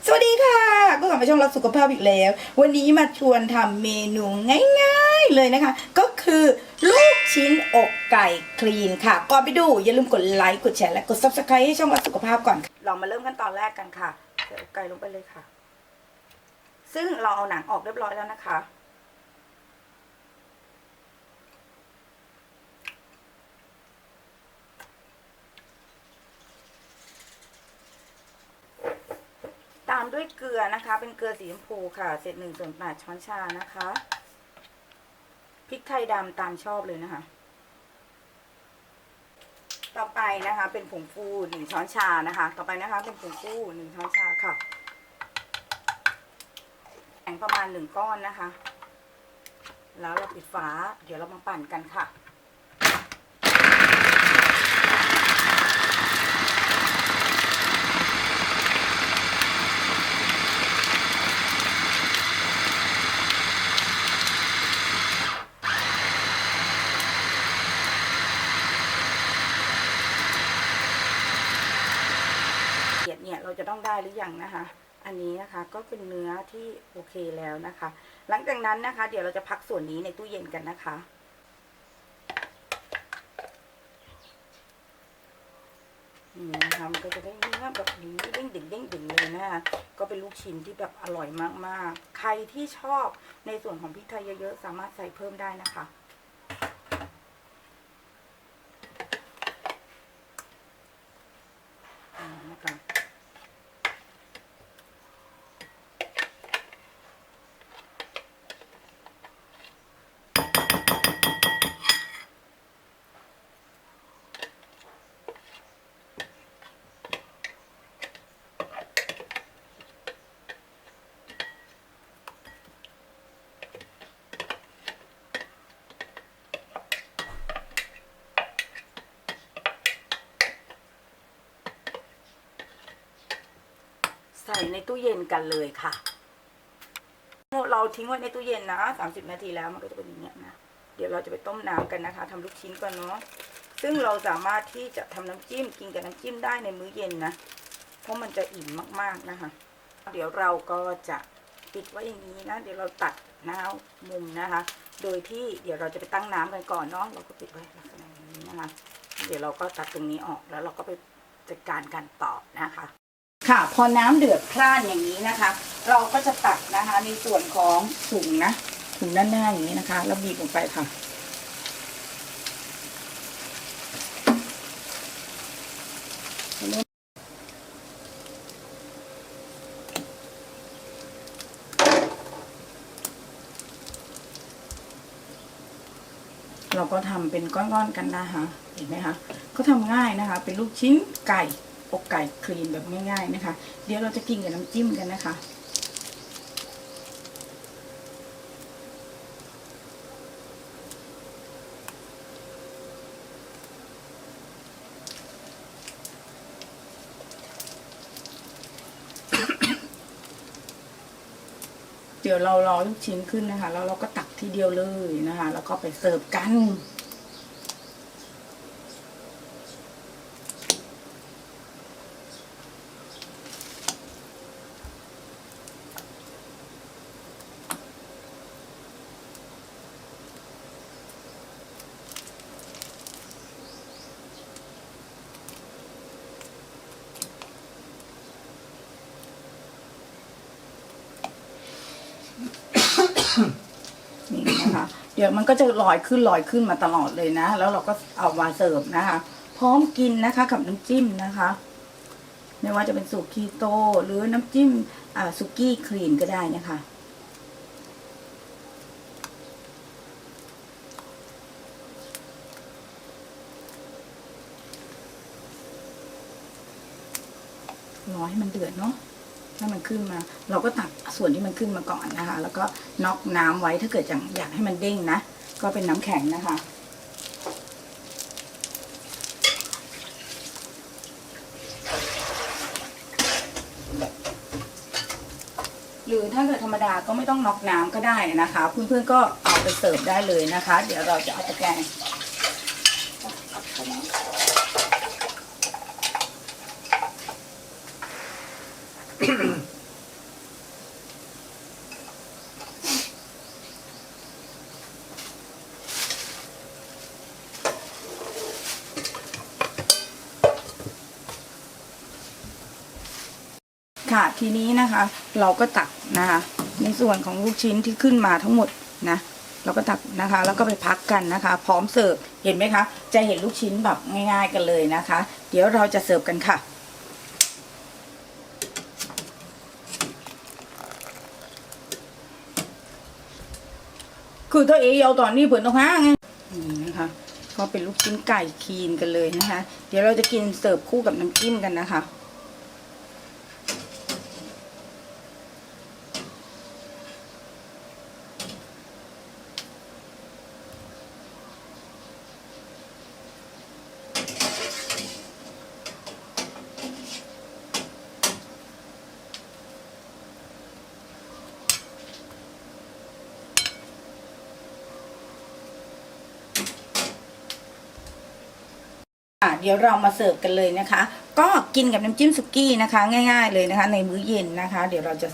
สวัสดีค่ะก็กลับมาช่องรักสุขภาพอีกแล้ววันนี้มาชวนทำเมนูง่ายๆเลยนะคะก็คือลูกชิ้นอกไก่คลีนค่ะก่อนไปดูอย่าลืมกดไลค์กดแชร์และกด Subscribe ให้ช่องรักสุขภาพก่อนเรามาเริ่มขั้นตอนแรกกันค่ะใส่อกไก่ลงไปเลยค่ะซึ่งเราเอาหนังออกเรียบร้อยแล้วนะคะตามด้วยเกลือนะคะเป็นเกลือสีชมพูค่ะเศษ1/8 ช้อนชานะคะพริกไทยดำตามชอบเลยนะคะต่อไปนะคะเป็นผงฟู1 ช้อนชานะคะต่อไปนะคะเป็นผงฟู1 ช้อนชาค่ะแข็งประมาณ1 ก้อนนะคะแล้วเราปิดฝาเดี๋ยวเรามาปั่นกันค่ะเนี่ยเราจะต้องได้หรือยังนะคะอันนี้นะคะก็เป็นเนื้อที่โอเคแล้วนะคะหลังจากนั้นนะคะเดี๋ยวเราจะพักส่วนนี้ในตู้เย็นกันนะคะนี่นะคะมันก็จะได้เนื้อแบบนี้เด้งดึงเลยนะคะก็เป็นลูกชิ้นที่แบบอร่อยมากๆใครที่ชอบในส่วนของพริกไทยเยอะๆสามารถใส่เพิ่มได้นะคะนะคะใส่ในตู้เย็นกันเลยค่ะเราทิ้งไว้ในตู้เย็นนะ30 นาทีแล้วมันก็จะเป็นอย่างนี้นะเดี๋ยวเราจะไปต้มน้ำกันนะคะทำลูกชิ้นก่อนเนาะซึ่งเราสามารถที่จะทำน้ำจิ้มกินกับน้ำจิ้มได้ในมื้อเย็นนะเพราะมันจะอิ่มมากๆนะคะเดี๋ยวเราก็จะปิดไว้อย่างนี้นะเดี๋ยวเราตัดมุมนะคะโดยที่เดี๋ยวเราจะไปตั้งน้ำกันก่อนเนาะเราก็ปิดไว้ลักษณะอย่างนี้นะคะเดี๋ยวเราก็ตัดตรงนี้ออกแล้วเราก็ไปจัดการกันต่อนะคะค่ะพอน้ำเดือดพล่านอย่างนี้นะคะเราก็จะตักนะคะในส่วนของถุงนะถุงด้านหน้าอย่างนี้นะคะแล้วบีบลงไปค่ะเราก็ทำเป็นก้อนๆกันนะคะเห็นไหมคะก็ทำง่ายนะคะเป็นลูกชิ้นไก่อกไก่คลีนแบบง่ายๆนะคะเดี๋ยวเราจะกินกับน้ำจิ้มกันนะคะเดี๋ยวเรารอลูกชิ้นขึ้นนะคะแล้วเราก็ตักทีเดียวเลยนะคะแล้วก็ไปเสิร์ฟกันนี่นะคะเดี๋ยวมันก็จะลอยขึ้นมาตลอดเลยนะแล้วเราก็เอามาเสิร์ฟนะคะพร้อมกินนะคะกับน้ำจิ้มนะคะไม่ว่าจะเป็นสูตรคีโตหรือน้ำจิ้มสุกี้คลีนก็ได้นะคะรอให้มันเดือดเนาะถ้ามันขึ้นมาเราก็ตักส่วนที่มันขึ้นมาก่อนนะคะแล้วก็น็อกน้ำไว้ถ้าเกิดอยากให้มันเด้งนะก็เป็นน้ำแข็งนะคะหรือถ้าเกิดธรรมดาก็ไม่ต้องน็อกน้ำก็ได้นะคะเพื่อนๆก็เอาไปเสิร์ฟได้เลยนะคะเดี๋ยวเราจะเอาตะแกรง น ค่ะทีนี้นะคะเราก็ตักนะคะในส่วนของลูกชิ้นที่ขึ้นมาทั้งหมดนะเราก็ตักนะคะแล้วก็ไปพักกันนะคะพร้อมเสิร์ฟเห็นไหมคะจะเห็นลูกชิ้นแบบง่ายๆกันเลยนะคะเดี๋ยวเราจะเสิร์ฟกันค่ะคือตัวเองเอาตอนนี้เปิดตรงห้างไงนะคะก็เป็นลูกชิ้นไก่คีนกันเลยนะคะเดี๋ยวเราจะกินเสิร์ฟคู่กับน้ำจิ้มกันนะคะเดี๋ยวเรามาเสิร์ฟกันเลยนะคะก็กินกับน้ำจิ้มสุกี้นะคะง่ายๆเลยนะคะในมื้อเย็นนะคะเดี๋ยวเราจะ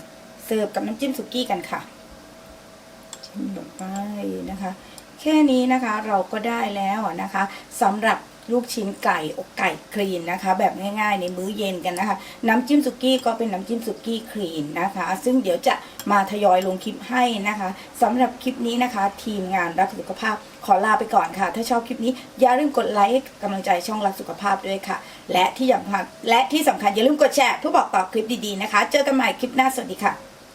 เสิร์ฟกับน้ำจิ้มสุกี้กันค่ะจิ้มลงไปนะคะแค่นี้นะคะเราก็ได้แล้วนะคะสำหรับลูกชิ้นไก่อกไก่คลีนนะคะแบบง่ายๆในมื้อเย็นกันนะคะน้ำจิ้มสุกี้ก็เป็นน้ำจิ้มสุกี้คลีนนะคะซึ่งเดี๋ยวจะมาทยอยลงคลิปให้นะคะสำหรับคลิปนี้นะคะทีมงานรักสุขภาพขอลาไปก่อนค่ะถ้าชอบคลิปนี้อย่าลืมกดไลค์กำลังใจช่องรักสุขภาพด้วยค่ะและที่สำคัญอย่าลืมกดแชร์เพื่อบอกต่อคลิปดีๆนะคะเจอกันใหม่คลิปหน้าสวัสดีค่ะ